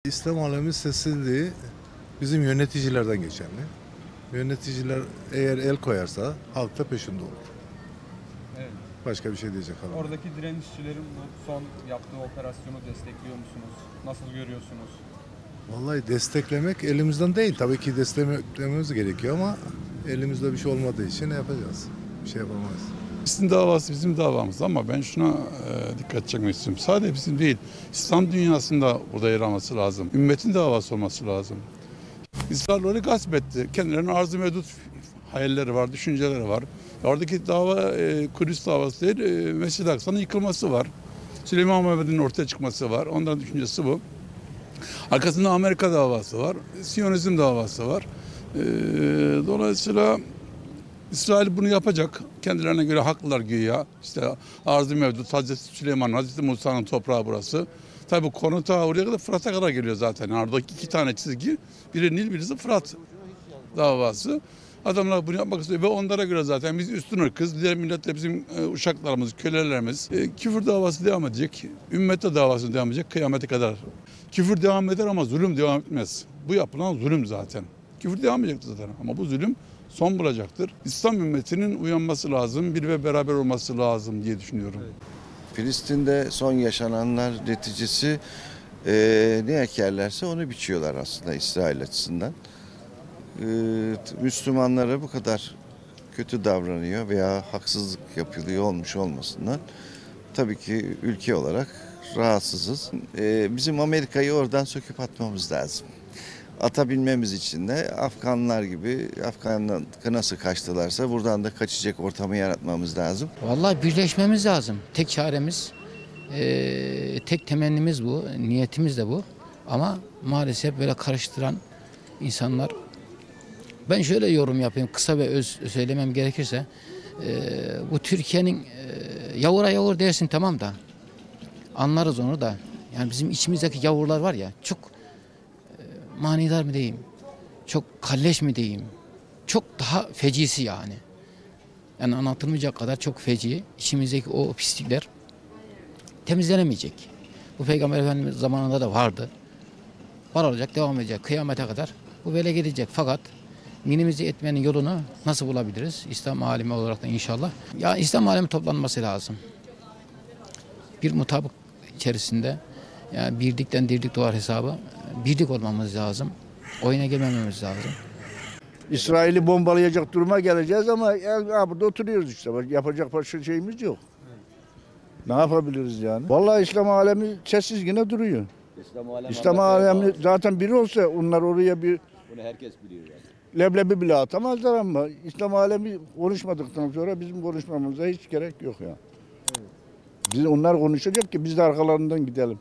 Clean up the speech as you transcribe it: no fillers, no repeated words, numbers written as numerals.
İslam aleminin sessizliği bizim yöneticilerden geçerli. Yöneticiler eğer el koyarsa halk da peşinde olur. Evet. Başka bir şey diyecek adam. Oradaki direnişçilerin bu son yaptığı operasyonu destekliyor musunuz? Nasıl görüyorsunuz? Vallahi desteklemek elimizden değil. Tabii ki desteklememiz gerekiyor ama elimizde bir şey olmadığı için ne yapacağız? Bir şey yapamayız. Sizin davası bizim davamız ama ben şuna dikkat çekmek istiyorum. Sadece bizim değil, İslam dünyasında burada yer alması lazım. Ümmetin davası olması lazım. İsrail'leri gasp etti. Kendilerinin arz-ı mevdut hayalleri var, düşünceleri var. Oradaki dava Kudüs davası değil, Mescid-i Aksa'nın yıkılması var. Süleyman Mehmet'in ortaya çıkması var. Onların düşüncesi bu. Arkasında Amerika davası var, Siyonizm davası var. Dolayısıyla İsrail bunu yapacak. Kendilerine göre haklılar güya. İşte arz-ı mevdut, Hazreti Süleyman, Hazreti Musa'nın toprağı burası. Tabii konu ta oraya kadar Fırat'a kadar geliyor zaten. Oradaki iki tane çizgi, biri Nil, birisi Fırat davası. Adamlar bunu yapmak istiyor ve onlara göre zaten biz üstün ırkız. Diğer milletle bizim uşaklarımız, kölelerimiz. Küfür davası devam edecek. Ümmete davası devam edecek kıyamete kadar. Küfür devam eder ama zulüm devam etmez. Bu yapılan zulüm zaten. Küfür devam edecek zaten ama bu zulüm son bulacaktır. İslam ümmetinin uyanması lazım, bir ve beraber olması lazım diye düşünüyorum. Evet. Filistin'de son yaşananlar neticesi ne ekerlerse onu biçiyorlar aslında İsrail açısından. Müslümanlara bu kadar kötü davranıyor veya haksızlık yapılıyor olmuş olmasından tabii ki ülke olarak rahatsızız. Bizim Amerika'yı oradan söküp atmamız lazım. Atabilmemiz için de Afganlar gibi, Afganlar nasıl kaçtılarsa buradan da kaçacak ortamı yaratmamız lazım. Vallahi birleşmemiz lazım. Tek çaremiz, tek temennimiz bu, niyetimiz de bu. Ama maalesef böyle karıştıran insanlar. Ben şöyle yorum yapayım, kısa ve öz söylemem gerekirse. Bu Türkiye'nin yavura yavur dersin tamam da, anlarız onu da. Yani bizim içimizdeki yavurlar var ya, çok manidar mı diyeyim, çok kalleş mi diyeyim, çok daha fecisi yani. Yani anlatılmayacak kadar çok feci. İçimizdeki o pislikler temizlenemeyecek. Bu Peygamber Efendimiz zamanında da vardı. Var olacak, devam edecek kıyamete kadar. Bu böyle gidecek fakat minimize etmenin yolunu nasıl bulabiliriz? İslam alemi olarak da inşallah. Ya İslam alemi toplanması lazım. Bir mutabık içerisinde yani birlikten dirlik doğar hesabı. Birlik olmamız lazım. Oyuna girmememiz lazım. İsrail'i bombalayacak duruma geleceğiz ama burada oturuyoruz işte. Yapacak başka şeyimiz yok. Ne yapabiliriz yani? Vallahi İslam alemi sessiz yine duruyor. İslam alemi zaten biri olsa onlar oraya bir... Bunu herkes biliyor yani. Leblebi bile atamazlar ama İslam alemi konuşmadıktan sonra bizim konuşmamıza hiç gerek yok ya. Evet. Onlar konuşacak ki biz de arkalarından gidelim.